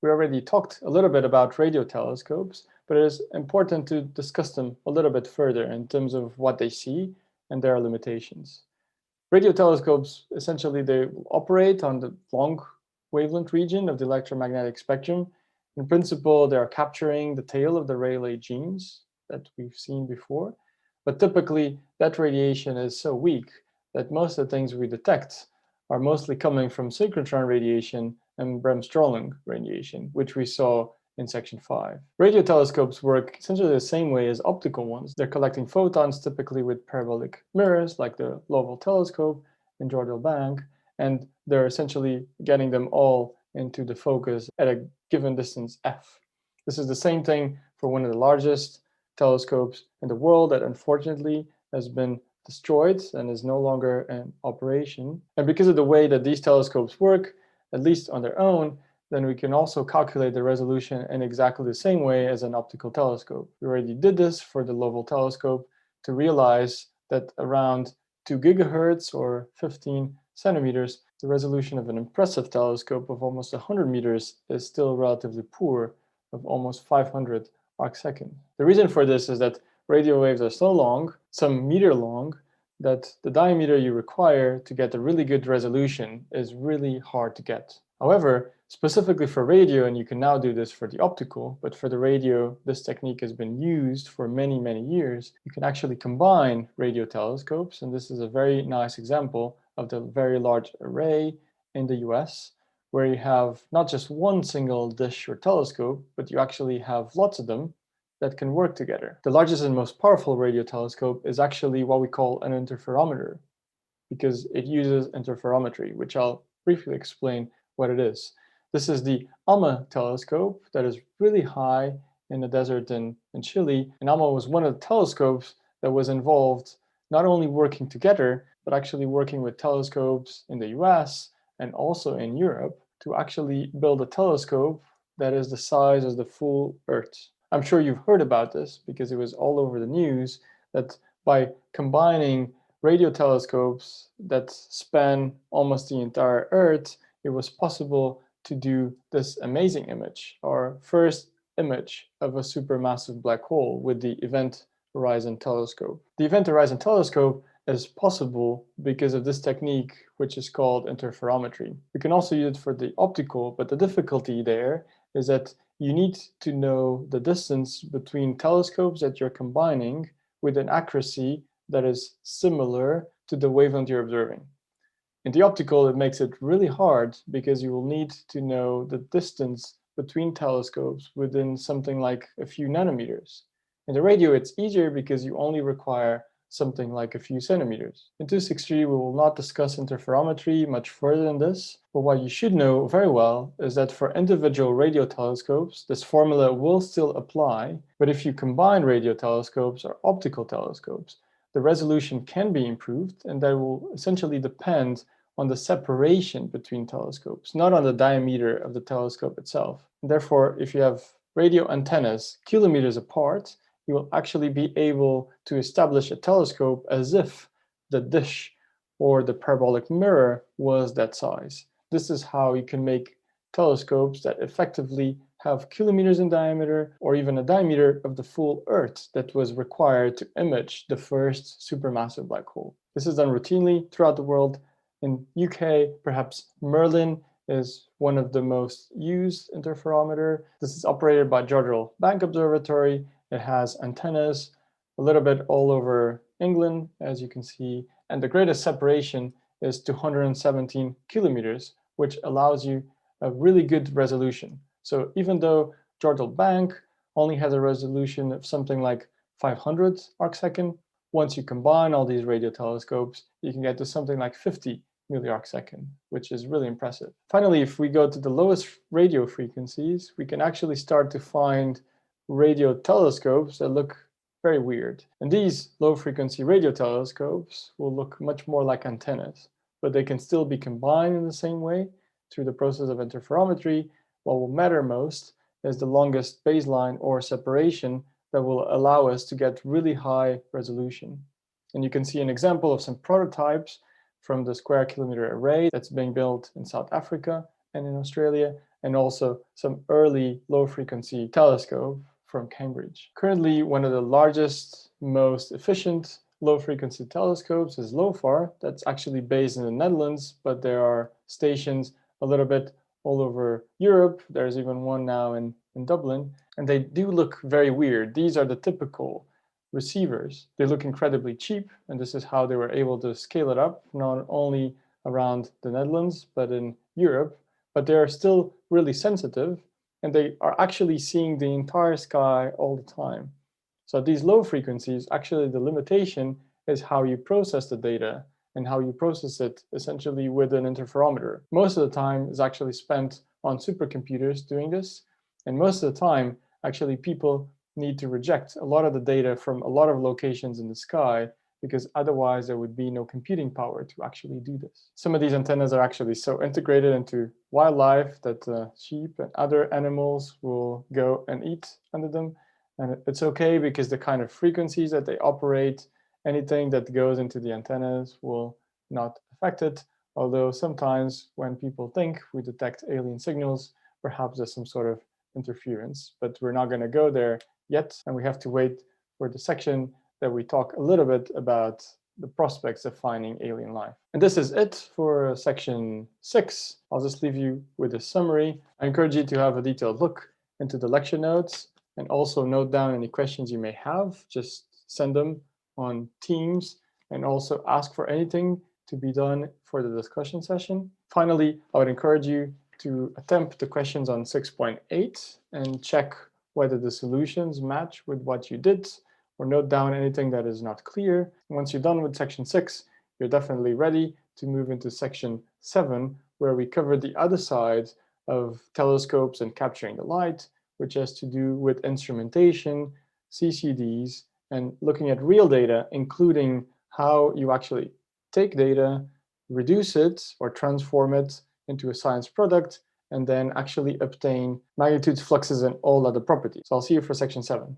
We already talked a little bit about radio telescopes, but it is important to discuss them a little bit further in terms of what they see and their limitations. Radio telescopes, essentially, they operate on the long wavelength region of the electromagnetic spectrum. In principle, they are capturing the tail of the Rayleigh jeans that we've seen before, but typically that radiation is so weak that most of the things we detect are mostly coming from synchrotron radiation and Bremsstrahlung radiation, which we saw in section 5. Radio telescopes work essentially the same way as optical ones. They're collecting photons typically with parabolic mirrors like the Lowell telescope and Jodrell Bank, and they're essentially getting them all into the focus at a given distance f. This is the same thing for one of the largest telescopes in the world that unfortunately has been destroyed and is no longer in operation. And because of the way that these telescopes work, at least on their own, then we can also calculate the resolution in exactly the same way as an optical telescope. We already did this for the Lowell telescope to realize that around 2 gigahertz or 15 centimeters, the resolution of an impressive telescope of almost 100 meters is still relatively poor, of almost 500 arcsecond. The reason for this is that radio waves are so long, some meter long, that the diameter you require to get a really good resolution is really hard to get. However, specifically for radio, and you can now do this for the optical, but for the radio, this technique has been used for many, many years. You can actually combine radio telescopes, and this is a very nice example of the Very Large Array in the US, where you have not just one single dish or telescope, but you actually have lots of them that can work together. The largest and most powerful radio telescope is actually what we call an interferometer, because it uses interferometry, which I'll briefly explain what it is. This is the ALMA telescope that is really high in the desert in Chile. And ALMA was one of the telescopes that was involved not only working together, but actually working with telescopes in the US and also in Europe to actually build a telescope that is the size of the full Earth. I'm sure you've heard about this because it was all over the news that by combining radio telescopes that span almost the entire Earth, it was possible to do this amazing image, our first image of a supermassive black hole with the Event Horizon Telescope. The Event Horizon Telescope is possible because of this technique, which is called interferometry. We can also use it for the optical, but the difficulty there is that you need to know the distance between telescopes that you're combining with an accuracy that is similar to the wavelength you're observing. In the optical, it makes it really hard because you will need to know the distance between telescopes within something like a few nanometers. In the radio, it's easier because you only require something like a few centimeters. In 263, we will not discuss interferometry much further than this, but what you should know very well is that for individual radio telescopes, this formula will still apply, but if you combine radio telescopes or optical telescopes, the resolution can be improved, and that will essentially depend on the separation between telescopes, not on the diameter of the telescope itself. And therefore, if you have radio antennas kilometers apart, you will actually be able to establish a telescope as if the dish or the parabolic mirror was that size. This is how you can make telescopes that effectively have kilometers in diameter or even a diameter of the full Earth that was required to image the first supermassive black hole. This is done routinely throughout the world. In UK, perhaps Merlin is one of the most used interferometer. This is operated by Jodrell Bank Observatory. It has antennas a little bit all over England, as you can see, and the greatest separation is 217 kilometers, which allows you a really good resolution. So even though Jodrell Bank only has a resolution of something like 500 arcsecond, once you combine all these radio telescopes, you can get to something like 50 milliarcsecond, which is really impressive. Finally, if we go to the lowest radio frequencies, we can actually start to find radio telescopes that look very weird. And these low-frequency radio telescopes will look much more like antennas, but they can still be combined in the same way through the process of interferometry. What will matter most is the longest baseline or separation that will allow us to get really high resolution. And you can see an example of some prototypes from the Square Kilometre Array that's being built in South Africa and in Australia. and also some early low-frequency telescope from Cambridge. Currently, one of the largest, most efficient low-frequency telescopes is LOFAR. That's actually based in the Netherlands, but there are stations a little bit all over Europe. There's even one now in Dublin, and they do look very weird. These are the typical receivers. They look incredibly cheap, and this is how they were able to scale it up, not only around the Netherlands, but in Europe. But they are still really sensitive, and they are actually seeing the entire sky all the time. So these low frequencies, actually the limitation is how you process the data and how you process it essentially with an interferometer. Most of the time is actually spent on supercomputers doing this. And most of the time, actually people need to reject a lot of the data from a lot of locations in the sky, because otherwise there would be no computing power to actually do this. Some of these antennas are actually so integrated into wildlife that sheep and other animals will go and eat under them. And it's okay because the kind of frequencies that they operate, anything that goes into the antennas will not affect it. Although sometimes when people think we detect alien signals, perhaps there's some sort of interference, but we're not going to go there yet. And we have to wait for the section that we talk a little bit about the prospects of finding alien life. And this is it for section 6. I'll just leave you with a summary. I encourage you to have a detailed look into the lecture notes and also note down any questions you may have. Just send them on Teams and also ask for anything to be done for the discussion session. Finally, I would encourage you to attempt the questions on 6.8 and check whether the solutions match with what you did, or note down anything that is not clear. Once you're done with section 6, you're definitely ready to move into section 7, where we cover the other side of telescopes and capturing the light, which has to do with instrumentation, CCDs, and looking at real data, including how you actually take data, reduce it or transform it into a science product, and then actually obtain magnitudes, fluxes, and all other properties. So I'll see you for section 7.